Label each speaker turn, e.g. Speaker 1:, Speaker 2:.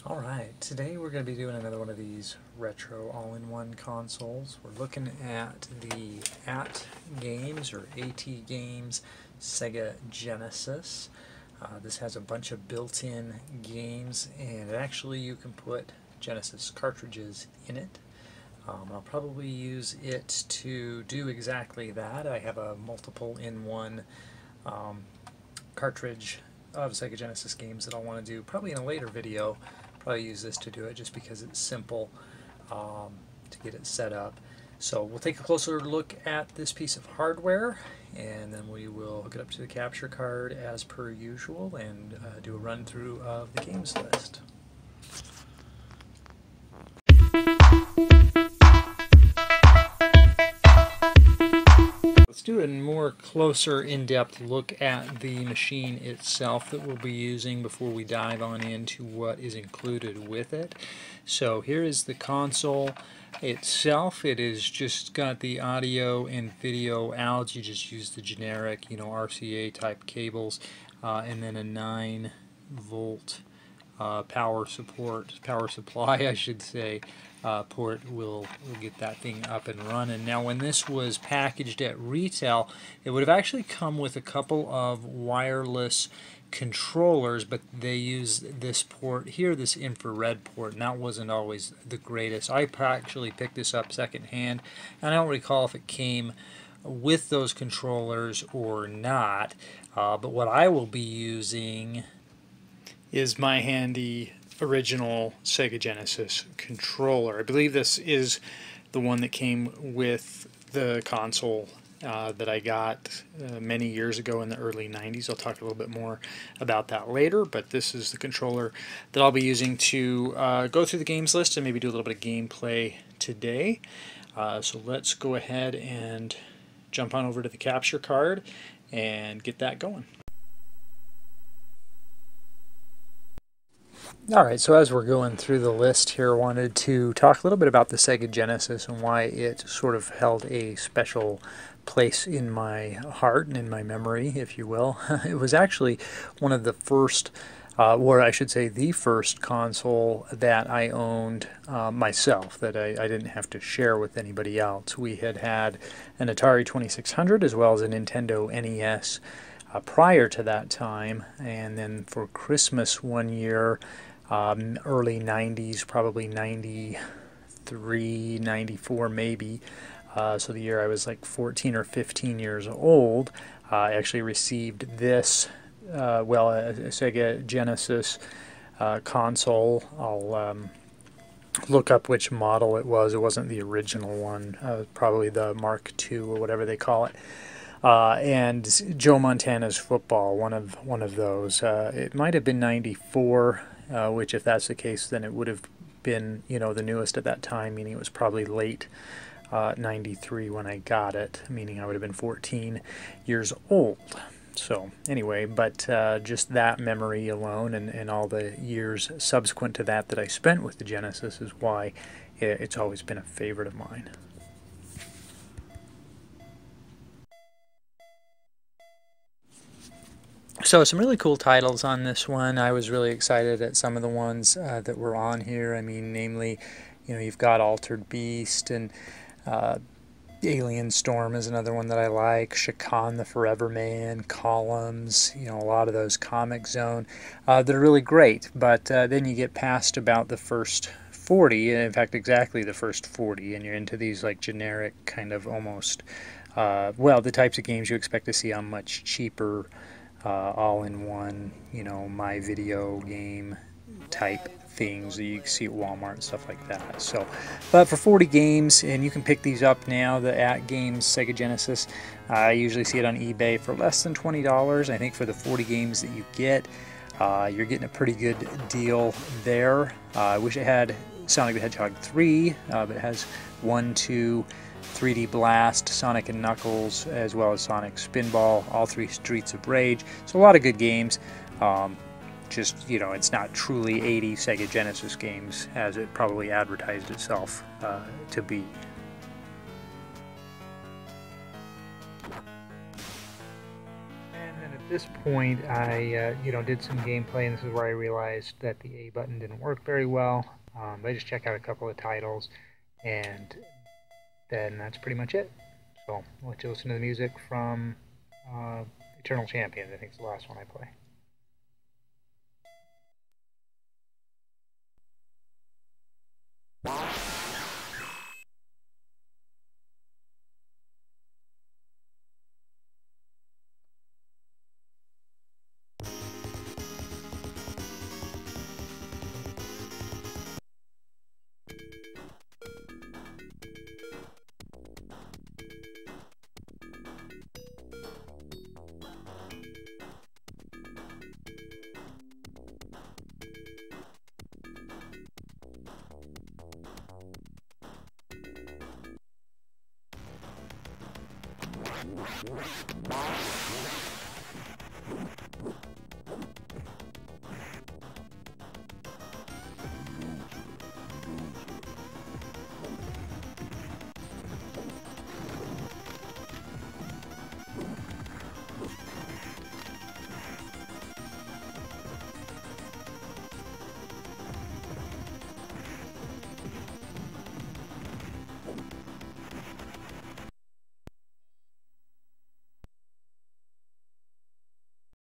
Speaker 1: Alright, today we're going to be doing another one of these retro all-in-one consoles. We're looking at the AtGames or AtGames Sega Genesis. This has a bunch of built-in games, and actually you can put Genesis cartridges in it. I'll probably use it to do exactly that. I have a multiple-in-one cartridge of Sega Genesis games that I'll want to do probably in a later video. Probably use this to do it just because it's simple to get it set up. So we'll take a closer look at this piece of hardware, and then we will hook it up to the capture card as per usual and do a run through of the games list. Let's do a more closer in-depth look at the machine itself that we'll be using before we dive on into what is included with it. So here is the console itself. It is just got the audio and video out. You just use the generic, RCA type cables, and then a 9-volt power supply, I should say, port will get that thing up and running. Now, when this was packaged at retail, it would have actually come with a couple of wireless controllers, but they use this port here, this infrared port, and that wasn't always the greatest. I actually picked this up secondhand, and I don't recall if it came with those controllers or not, but what I will be using is my handy original Sega Genesis controller. I believe this is the one that came with the console that I got many years ago in the early 90s. I'll talk a little bit more about that later, but this is the controller that I'll be using to go through the games list and maybe do a little bit of gameplay today. So let's go ahead and jump on over to the capture card and get that going. Alright, so as we're going through the list here, I wanted to talk a little bit about the Sega Genesis and why it sort of held a special place in my heart and in my memory, if you will. It was actually one of the first, or I should say the first console that I owned myself, that I didn't have to share with anybody else. We had had an Atari 2600 as well as a Nintendo NES prior to that time, and then for Christmas one year, early 90s, probably 93, 94 maybe, so the year I was like 14 or 15 years old, I actually received this, a Sega Genesis console. I'll look up which model it was. It wasn't the original one, probably the Mark II or whatever they call it. And Joe Montana's Football, one of those. It might have been 94, which if that's the case, then it would have been, the newest at that time, meaning it was probably late 93 when I got it, meaning I would have been 14 years old. So anyway, but just that memory alone and all the years subsequent to that I spent with the Genesis is why it's always been a favorite of mine. So some really cool titles on this one. I was really excited at some of the ones that were on here. I mean, namely, you've got Altered Beast, and Alien Storm is another one that I like. Shakan the Forever Man, Columns, a lot of those Comic Zone. They're really great, but then you get past about the first 40, and in fact exactly the first 40, and you're into these like generic kind of almost, the types of games you expect to see on much cheaper all-in-one, my video game type things that you can see at Walmart and stuff like that. So, but for 40 games, and you can pick these up now, the AtGames Sega Genesis, I usually see it on eBay for less than $20. I think for the 40 games that you get, you're getting a pretty good deal there. I wish it had Sonic the Hedgehog 3, but it has 1, 2, 3D Blast, Sonic and Knuckles, as well as Sonic Spinball, all 3 Streets of Rage. So a lot of good games. Just, it's not truly 80 Sega Genesis games as it probably advertised itself to be. And then this point, I did some gameplay, and this is where I realized that the A button didn't work very well. I just checked out a couple of titles, and then that's pretty much it. So I'll let you listen to the music from Eternal Champions. I think it's the last one I play.